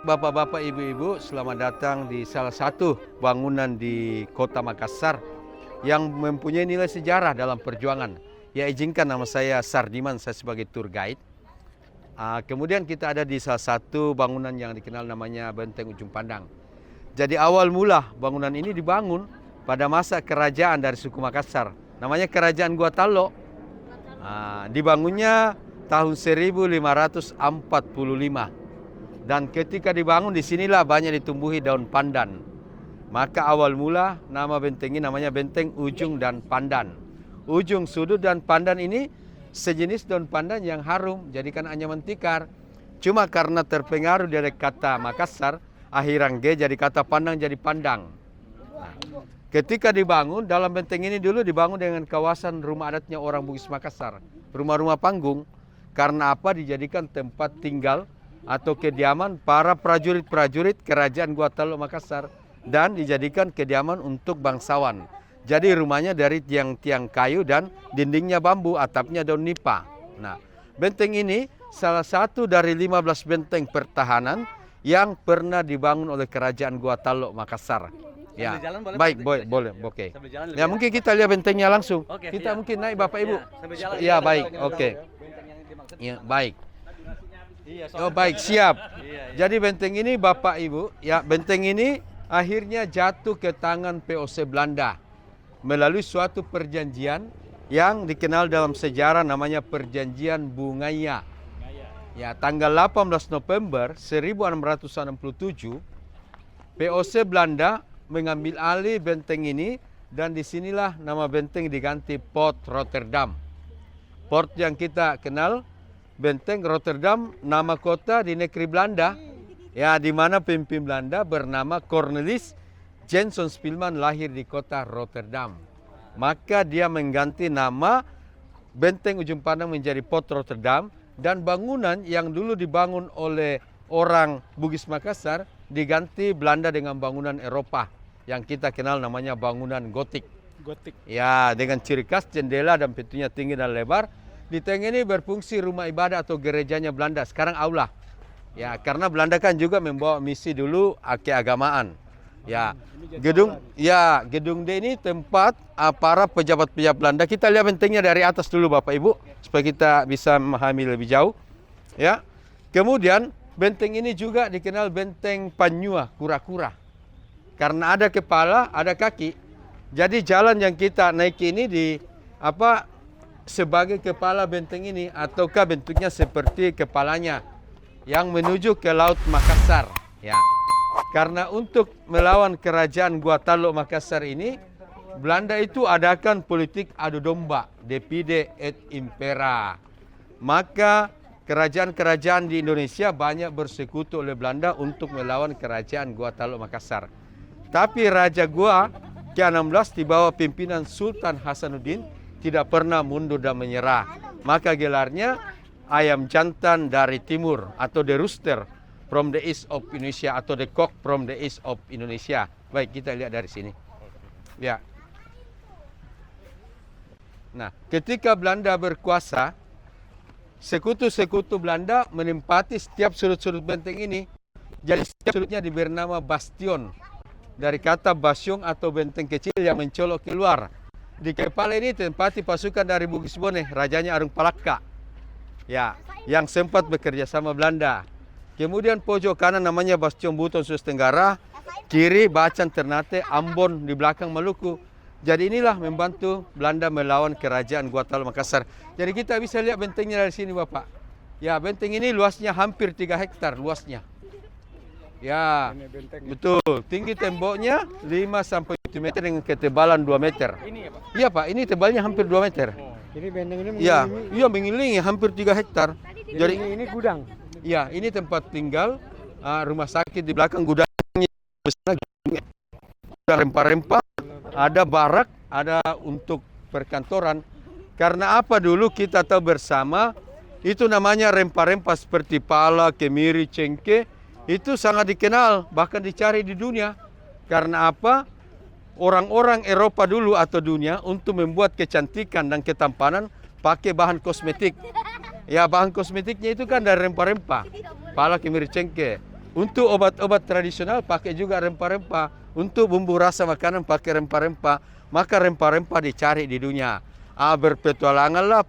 Bapak-bapak, ibu-ibu, selamat datang di salah satu bangunan di Kota Makassar yang mempunyai nilai sejarah dalam perjuangan. Ya, izinkan nama saya Sardiman, saya sebagai tour guide. Kemudian kita ada di salah satu bangunan yang dikenal namanya Benteng Ujung Pandang. Jadi awal mula bangunan ini dibangun pada masa kerajaan dari suku Makassar. Namanya Kerajaan Gua Talo. Dibangunnya tahun 1545. Dan ketika dibangun disinilah banyak ditumbuhi daun pandan. Maka awal mula nama benteng ini namanya Benteng Ujung dan Pandan. Ujung, sudut, dan pandan ini sejenis daun pandan yang harum, jadikan anyaman tikar. Cuma karena terpengaruh dari kata Makassar, akhiran G jadi kata pandang jadi pandang. Ketika dibangun, dalam benteng ini dulu dibangun dengan kawasan rumah adatnya orang Bugis Makassar. Rumah-rumah panggung. Karena apa? Dijadikan tempat tinggal atau kediaman para prajurit-prajurit Kerajaan Gua Talo Makassar. Dan dijadikan kediaman untuk bangsawan. Jadi rumahnya dari tiang-tiang kayu dan dindingnya bambu, atapnya daun nipa. Nah, benteng ini salah satu dari 15 benteng pertahanan yang pernah dibangun oleh Kerajaan Gua Talo Makassar. Ya, baik, boleh, oke. Ya, mungkin kita lihat bentengnya langsung. Kita mungkin naik Bapak Ibu. Ya, baik, oke. Ya, baik. Oh, baik, siap. Jadi benteng ini Bapak Ibu, ya, benteng ini akhirnya jatuh ke tangan POC Belanda melalui suatu perjanjian yang dikenal dalam sejarah namanya Perjanjian Bungaya. Ya, tanggal 18 November 1667 POC Belanda mengambil alih benteng ini dan disinilah nama benteng diganti Port Rotterdam. Port yang kita kenal, Benteng Rotterdam, nama kota di negeri Belanda, ya, di mana pemimpin Belanda bernama Cornelis Jenson Spilman lahir di kota Rotterdam. Maka dia mengganti nama Benteng Ujung Pandang menjadi Port Rotterdam, dan bangunan yang dulu dibangun oleh orang Bugis Makassar diganti Belanda dengan bangunan Eropa yang kita kenal namanya bangunan gotik. Ya, dengan ciri khas jendela dan pintunya tinggi dan lebar. Di tengah ini berfungsi rumah ibadah atau gerejanya Belanda, sekarang aula. Ya, karena Belanda kan juga membawa misi dulu keagamaan. Ya, gedung D ini tempat para pejabat-pejabat Belanda. Kita lihat bentengnya dari atas dulu Bapak Ibu supaya kita bisa memahami lebih jauh. Ya. Kemudian benteng ini juga dikenal Benteng Panyua, kura-kura. Karena ada kepala, ada kaki. Jadi jalan yang kita naiki ini sebagai kepala benteng ini, ataukah bentuknya seperti kepalanya yang menuju ke Laut Makassar. Ya. Karena untuk melawan Kerajaan Gua Talo Makassar ini, Belanda itu adakan politik adu domba, divide et impera. Maka kerajaan-kerajaan di Indonesia banyak bersekutu oleh Belanda untuk melawan Kerajaan Gua Talo Makassar. Tapi Raja Gua ke-16 di bawah pimpinan Sultan Hasanuddin tidak pernah mundur dan menyerah. Maka gelarnya ayam jantan dari timur atau the rooster from the east of Indonesia atau the cock from the east of Indonesia. Baik, kita lihat dari sini. Ya. Nah, ketika Belanda berkuasa, sekutu-sekutu Belanda menempati setiap sudut-sudut benteng ini. Jadi setiap sudutnya diberi nama bastion. Dari kata basyong atau benteng kecil yang mencolok keluar. Di kepala ini tempati pasukan dari Bugis Bone, rajanya Arung Palaka. Ya, yang sempat bekerja sama Belanda. Kemudian pojok kanan namanya Bastion Buton Sulawesi Tenggara, kiri Bacan Ternate, Ambon di belakang Maluku. Jadi inilah membantu Belanda melawan Kerajaan Gua Talo Makassar. Jadi kita bisa lihat bentengnya dari sini Bapak. Ya, benteng ini luasnya hampir 3 hektar luasnya. Ya, betul. Tinggi temboknya 5-7 meter dengan ketebalan 2 meter. Ini ya Pak? Iya Pak, ini tebalnya hampir 2 meter. Ini benteng ini Iya, mengelilingi hampir 3 hektar. Jadi ini gudang. ya, ini tempat tinggal, rumah sakit di belakang, gudangnya besar, gudang rempah-rempah, ada barak, ada untuk perkantoran. Karena apa dulu kita tahu bersama, itu namanya rempah-rempah seperti pala, kemiri, cengkeh, itu sangat dikenal, bahkan dicari di dunia. Karena apa? Orang-orang Eropa dulu atau dunia untuk membuat kecantikan dan ketampanan pakai bahan kosmetik. Ya, bahan kosmetiknya itu kan dari rempah-rempah. Pala, kemiri, cengkeh. Untuk obat-obat tradisional pakai juga rempah-rempah. Untuk bumbu rasa makanan pakai rempah-rempah. Maka rempah-rempah dicari di dunia. Berpetualanganlah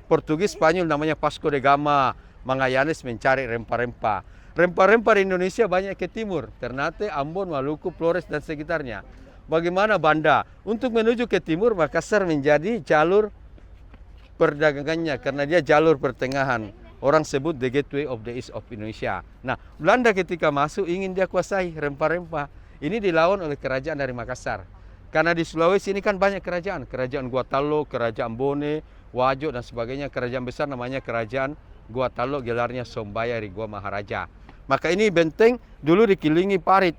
Portugis, Spanyol namanya Vasco da Gama, Magallanes mencari rempah-rempah. Rempah-rempah di Indonesia banyak ke timur, Ternate, Ambon, Maluku, Flores dan sekitarnya. Bagaimana Banda? Untuk menuju ke timur, Makassar menjadi jalur perdagangannya karena dia jalur pertengahan. Orang sebut the gateway of the east of Indonesia. Nah, Belanda ketika masuk ingin dia kuasai rempah-rempah. Ini dilawan oleh kerajaan dari Makassar. Karena di Sulawesi ini kan banyak kerajaan. Kerajaan Guatalo, Kerajaan Bone, Wajo dan sebagainya. Kerajaan besar namanya Kerajaan Guatalo, gelarnya Sombaya Rigua Maharaja. Maka ini benteng dulu dikelilingi parit.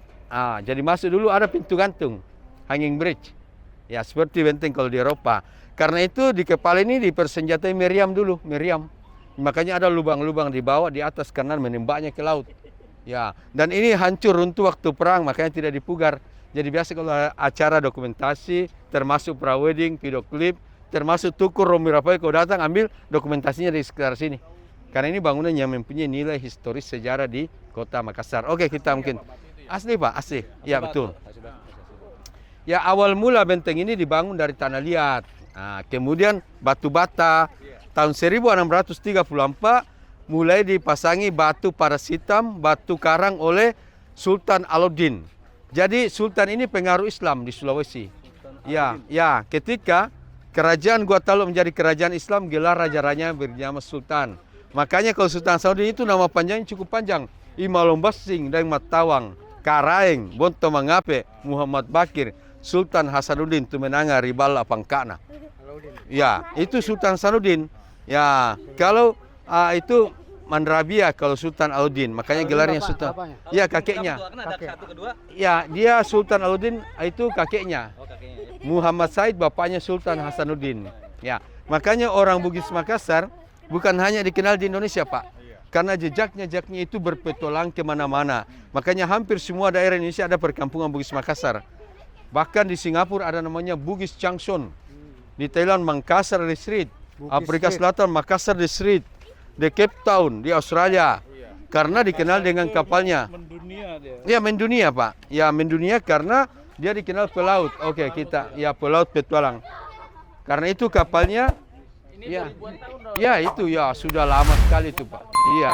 Jadi masuk dulu ada pintu gantung, hanging bridge. Ya, seperti benteng kalau di Eropa. Karena itu di kepala ini dipersenjatai meriam dulu, meriam. Makanya ada lubang-lubang di bawah, di atas kanan menembaknya ke laut. Ya, dan ini hancur runtuh waktu perang, makanya tidak dipugar. Jadi biasa kalau acara dokumentasi, termasuk prawedding, video klip, termasuk Tukur Romi Rapai, kau datang ambil dokumentasinya di sekitar sini. Karena ini bangunan yang mempunyai nilai historis sejarah di kota Makassar. Oke, kita mungkin asli Pak, asli. Ya betul. Ya, awal mula benteng ini dibangun dari tanah liat. Kemudian batu bata. Tahun 1634 mulai dipasangi batu paras hitam, batu karang oleh Sultan Alauddin. Jadi Sultan ini pengaruh Islam di Sulawesi. Ya, ketika kerajaan Guatalo menjadi kerajaan Islam, gelar raja-rajanya bernama Sultan. Makanya kalau Sultan Saudi itu nama panjangnya cukup panjang. Imalombasing dan Matawang, Karaeng, Bonto Mangape, Muhammad Bakir, Sultan Hasanuddin Tumenanga Ribala Pangkana. Ya, itu Sultan Hasanuddin. Ya, kalau itu Mandrabia kalau Sultan Alauddin, makanya gelarnya Sultan. Ya, kakeknya. Ya, dia Sultan Alauddin itu kakeknya. Muhammad Said bapaknya Sultan Hasanuddin. Ya, makanya orang Bugis Makassar bukan hanya dikenal di Indonesia, Pak. Karena jejaknya itu berpetualang kemana-mana. Makanya hampir semua daerah Indonesia ada perkampungan Bugis Makassar. Bahkan di Singapura ada namanya Bugis Junction. Di Thailand Makassar District. Afrika Selatan Makassar District. Di Cape Town di Australia. Karena dikenal dengan kapalnya. Mendunia dia. Ya, mendunia, Pak. Ya, mendunia karena dia dikenal pelaut. Oke, kita ya pelaut petualang. Karena itu kapalnya ya itu ya sudah lama sekali itu, Pak. Iya.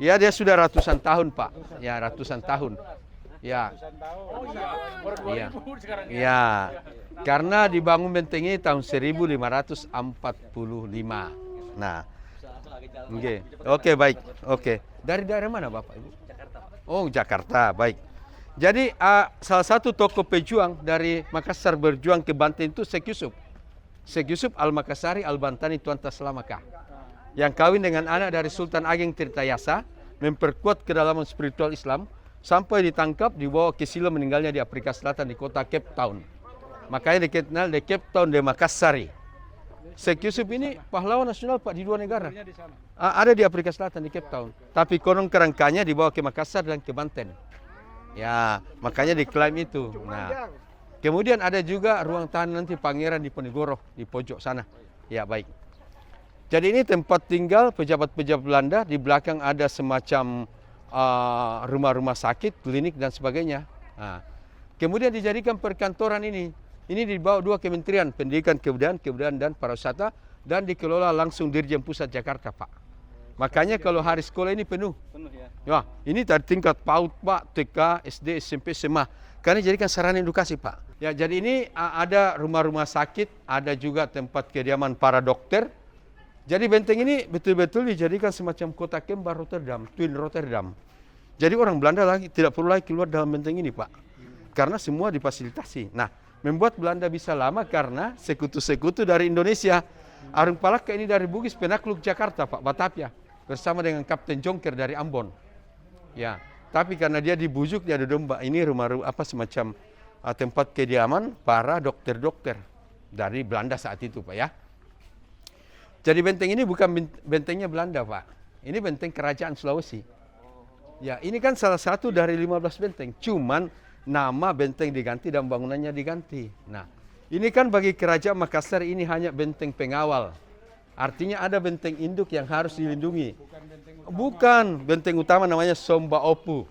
Ya, dia sudah ratusan tahun, Pak. Ya, ratusan tahun. Ya. Iya. Ya. Karena dibangun benteng ini tahun 1545. Nah. Oke, baik. Oke. Dari daerah mana, Bapak Ibu? Jakarta, Pak. Oh, Jakarta. Baik. Jadi salah satu tokoh pejuang dari Makassar berjuang ke Banten itu Syekh Yusuf. Syekh Yusuf Al-Makassari Al-Bantani Tuan Taslamaka. Yang kawin dengan anak dari Sultan Ageng Tirtayasa, memperkuat kedalaman spiritual Islam, sampai ditangkap, dibawa ke Silo, meninggalnya di Afrika Selatan di kota Cape Town. Makanya dikenal di Cape Town de Makassari. Syekh Yusuf ini pahlawan nasional, Pak, di dua negara. Ada di Afrika Selatan di Cape Town. Tapi konon kerangkanya dibawa ke Makassar dan ke Banten. Ya, makanya diklaim itu. Nah, kemudian ada juga ruang tahanan nanti Pangeran Diponegoro di pojok sana. Ya, baik. Jadi ini tempat tinggal pejabat-pejabat Belanda. Di belakang ada semacam rumah-rumah sakit, klinik dan sebagainya. Nah, kemudian dijadikan perkantoran ini. Ini di bawah dua kementerian, Pendidikan, Kebudayaan dan Pariwisata, dan dikelola langsung Dirjen Pusat Jakarta, Pak. Makanya kalau hari sekolah ini penuh. Ya, ini dari tingkat PAUD, Pak, TK, SD, SMP, SMA. Karena dijadikan sarana edukasi, Pak. Ya, jadi ini ada rumah-rumah sakit, ada juga tempat kediaman para dokter. Jadi benteng ini betul-betul dijadikan semacam kota kembar Rotterdam, Twin Rotterdam. Jadi orang Belanda tidak perlu lagi keluar dalam benteng ini, Pak. Karena semua difasilitasi. Nah, membuat Belanda bisa lama karena sekutu-sekutu dari Indonesia. Arung Palaka ini dari Bugis, penakluk Jakarta, Pak, Batavia. Bersama dengan Kapten Jongker dari Ambon. Ya, tapi karena dia dibujuk, dia ada domba. Ini rumah-rumah semacam tempat kediaman para dokter-dokter dari Belanda saat itu, Pak, ya. Jadi benteng ini bukan bentengnya Belanda, Pak. Ini benteng Kerajaan Sulawesi. Ya, ini kan salah satu dari 15 benteng. Cuman nama benteng diganti dan bangunannya diganti. Nah, ini kan bagi Kerajaan Makassar ini hanya benteng pengawal. Artinya ada benteng induk yang harus dilindungi. Bukan, benteng utama namanya Sombaopu.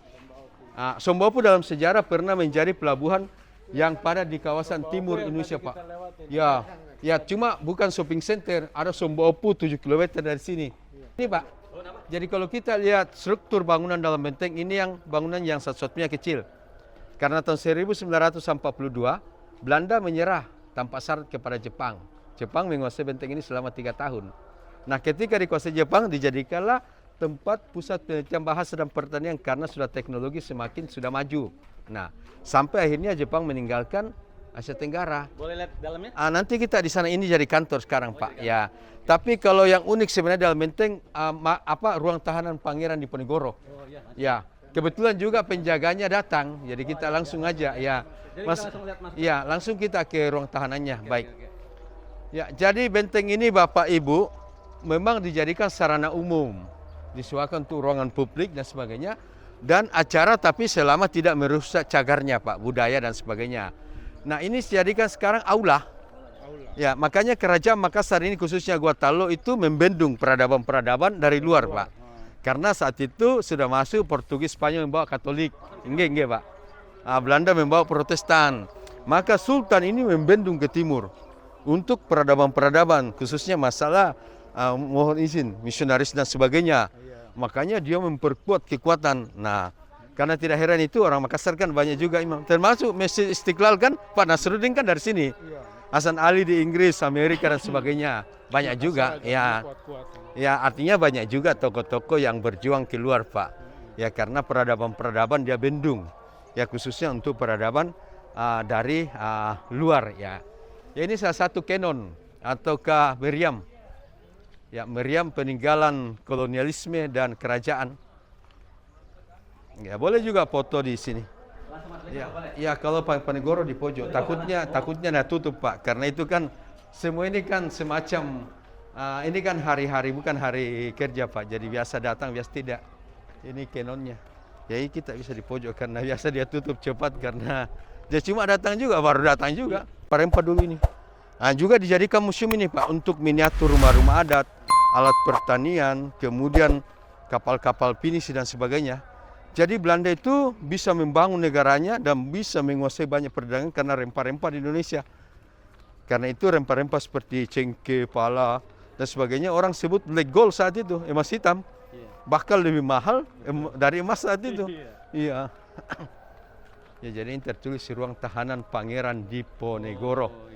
Sombaopu dalam sejarah pernah menjadi pelabuhan yang pada di kawasan timur Indonesia, Pak. Ya, cuma bukan shopping center. Ada Sombaopu 7 km dari sini. Ini, Pak. Jadi kalau kita lihat struktur bangunan dalam benteng ini yang bangunan yang satu-satunya kecil. Karena tahun 1942 Belanda menyerah tanpa syarat kepada Jepang. Jepang menguasai benteng ini selama 3 tahun. Nah, ketika dikuasai Jepang, dijadikanlah tempat pusat penelitian bahasa dan pertanian karena sudah teknologi semakin sudah maju. Nah, sampai akhirnya Jepang meninggalkan Asia Tenggara. Boleh lihat dalamnya? Nanti kita di sana ini jadi kantor sekarang, Pak. Ya. Tapi kalau yang unik sebenarnya dalam benteng ruang tahanan Pangeran Diponegoro. Oh, iya. Ya, kebetulan juga penjaganya datang, jadi kita langsung aja. Ya, Jadi kita langsung lihat masuk. Ya, langsung kita ke ruang tahanannya. Baik. Ya, jadi benteng ini Bapak Ibu memang dijadikan sarana umum, disewakan untuk ruangan publik dan sebagainya, dan acara tapi selama tidak merusak cagarnya, Pak, budaya dan sebagainya. Nah, ini dijadikan sekarang aula. Ya, makanya Kerajaan Makassar ini khususnya Gua Talo itu membendung peradaban-peradaban dari luar, Pak. Karena saat itu sudah masuk Portugis, Spanyol membawa Katolik, enggak, Pak. Belanda membawa Protestan. Maka Sultan ini membendung ke timur untuk peradaban-peradaban, khususnya masalah mohon izin misionaris dan sebagainya. Makanya dia memperkuat kekuatan. Nah, karena tidak heran itu orang Makassar kan banyak juga imam. Termasuk Masjid Istiqlal kan Pak Nasruddin kan dari sini. Hasan Ali di Inggris, Amerika dan sebagainya. Banyak juga. Ya, artinya banyak juga tokoh-tokoh yang berjuang keluar, Pak. Ya, karena peradaban-peradaban dia bendung. Ya, khususnya untuk peradaban dari luar ya. Ya, ini salah satu kenon ataukah meriam. Ya, meriam peninggalan kolonialisme dan kerajaan. Ya, boleh juga foto di sini. Ya, kalau Panegoro di pojok, takutnya nak tutup, Pak, karena itu kan semua ini kan semacam ini kan hari-hari bukan hari kerja, Pak. Jadi biasa datang, biasa tidak. Ini kenonnya. Ya, kita bisa di pojok karena biasa dia tutup cepat karena dia cuma datang juga, baru datang juga. Parempa dulu ini. Juga dijadikan museum ini, Pak, untuk miniatur rumah-rumah adat, alat pertanian, kemudian kapal-kapal pinisi dan sebagainya. Jadi Belanda itu bisa membangun negaranya dan bisa menguasai banyak perdagangan karena rempah-rempah di Indonesia. Karena itu rempah-rempah seperti cengkeh, pala dan sebagainya orang sebut black gold saat itu, emas hitam. Bahkan lebih mahal dari emas saat itu. Iya. Ya, jadi ini tertulis ruang tahanan Pangeran Diponegoro.